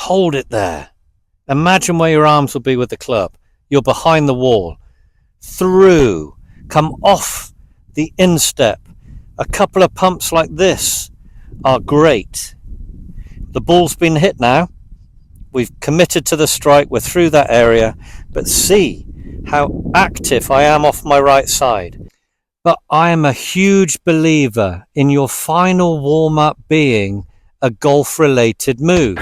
Hold it there. Imagine where your arms will be with the club. You're behind the wall. Through. Come off the instep. A couple of pumps like this are great. The ball's been hit now. We've committed to the strike. We're through that area. But see how active I am off my right side. But I am a huge believer in your final warm-up being a golf-related move.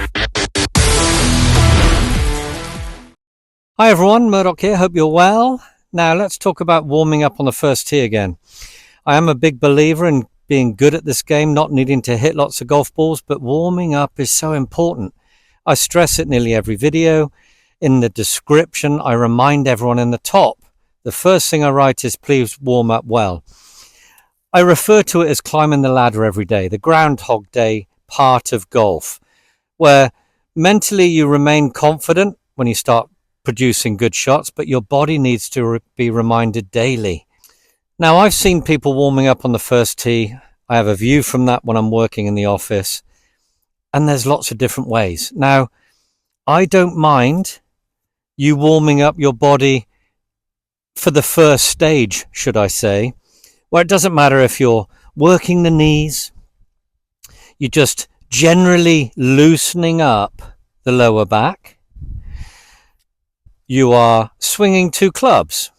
Hi everyone, Murdoch here. Hope you're well. Now let's talk about warming up on the first tee again. I am a big believer in being good at this game, not needing to hit lots of golf balls, but warming up is so important. I stress it nearly every video. In the description, I remind everyone in the top. The first thing I write is please warm up well. I refer to it as climbing the ladder every day, the Groundhog Day part of golf, where mentally you remain confident when you start producing good shots, but your body needs to be reminded daily. Now, I've seen people warming up on the first tee. I have a view from that when I'm working in the office, and there's lots of different ways. Now, I don't mind you warming up your body for the first stage, should I say, where it doesn't matter if you're working the knees, you're just generally loosening up the lower back, you are swinging two clubs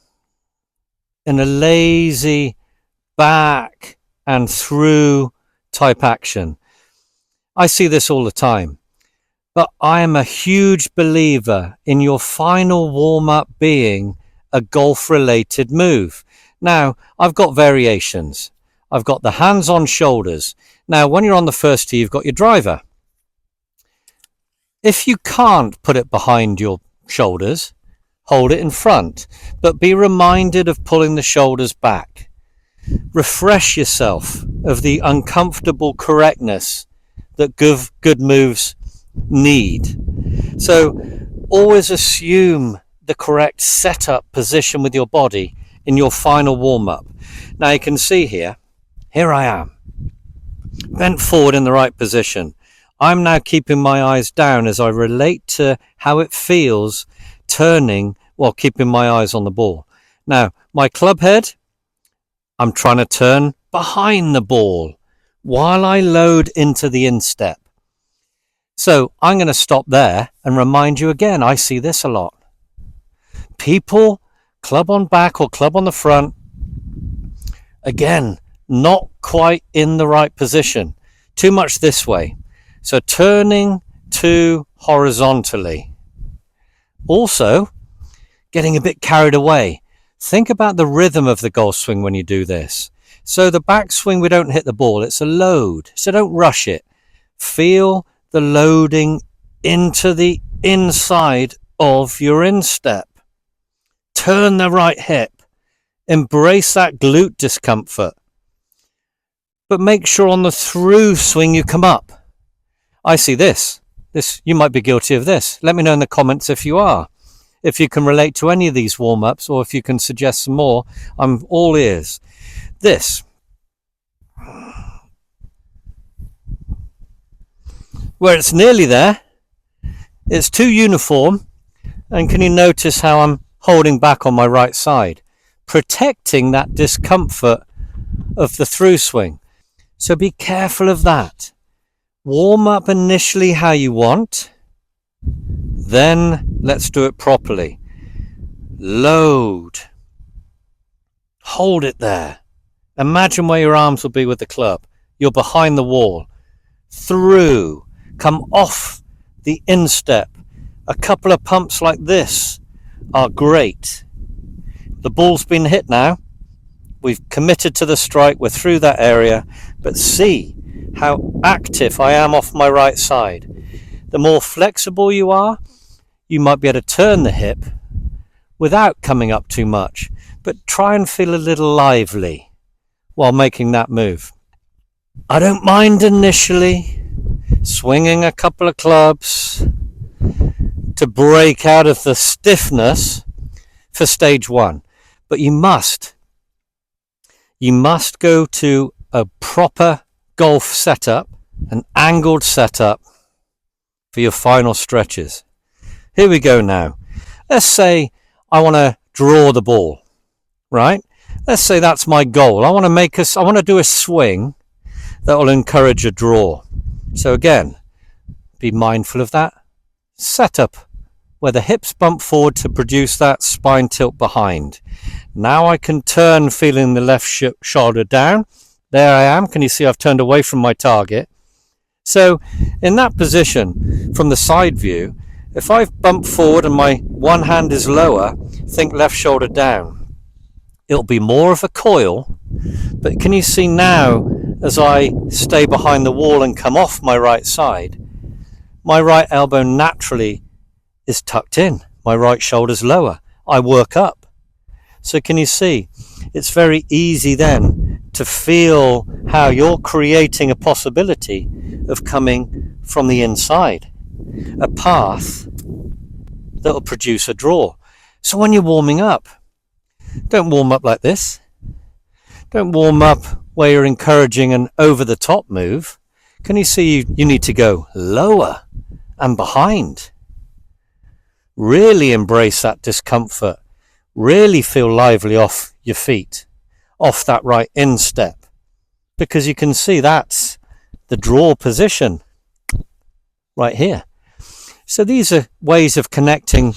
in a lazy back and through type action. I see this all the time, but I am a huge believer in your final warm-up being a golf-related move. Now, I've got variations. I've got the hands on shoulders. Now, when you're on the first tee, you've got your driver. If you can't put it behind your shoulders, hold it in front, but be reminded of pulling the shoulders back. Refresh yourself of the uncomfortable correctness that good moves need. So always assume the correct setup position with your body in your final warm-up. Now you can see here I am, bent forward in the right position. I'm now keeping my eyes down as I relate to how it feels turning while keeping my eyes on the ball. Now, my club head, I'm trying to turn behind the ball while I load into the instep. So I'm going to stop there and remind you again, I see this a lot. People, club on back or club on the front, again, not quite in the right position. Too much this way. So turning too horizontally. Also, getting a bit carried away. Think about the rhythm of the golf swing when you do this. So the backswing, we don't hit the ball. It's a load. So don't rush it. Feel the loading into the inside of your instep. Turn the right hip. Embrace that glute discomfort. But make sure on the through swing you come up. I see this. You might be guilty of this. Let me know in the comments if you are. If you can relate to any of these warm-ups or if you can suggest some more, I'm all ears. This. Where it's nearly there, it's too uniform, and can you notice how I'm holding back on my right side, protecting that discomfort of the through swing. So be careful of that. Warm up initially how you want, then let's do it properly. Load. Hold it there. Imagine where your arms will be with the club. You're behind the wall. Through. Come off the instep. A couple of pumps like this are great. The ball's been hit now. We've committed to the strike. We're through that area. But see how active I am off my right side. The more flexible you are, you might be able to turn the hip without coming up too much, but try and feel a little lively while making that move. I don't mind initially swinging a couple of clubs to break out of the stiffness for stage one, but you must go to a proper golf setup, an angled setup for your final stretches. Here we go now. Let's say I want to draw the ball, right? Let's say that's my goal. I want to do a swing that will encourage a draw. So again, be mindful of that. Set up where the hips bump forward to produce that spine tilt behind. Now I can turn, feeling the left shoulder down. There I am. Can you see I've turned away from my target? So in that position, from the side view, if I've bumped forward and my one hand is lower, think left shoulder down. It'll be more of a coil, but can you see now, as I stay behind the wall and come off my right side, my right elbow naturally is tucked in. My right shoulder's lower. I work up. So can you see? It's very easy then to feel how you're creating a possibility of coming from the inside. A path that will produce a draw. So when you're warming up, don't warm up like this. Don't warm up where you're encouraging an over-the-top move. Can you see you need to go lower and behind? Really embrace that discomfort. Really feel lively off your feet, off that right instep, because you can see that's the draw position right here. So these are ways of connecting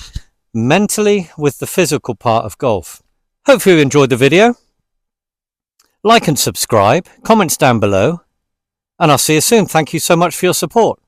mentally with the physical part of golf. Hopefully you enjoyed the video. Like and subscribe, comments down below, and I'll see you soon. Thank you so much for your support.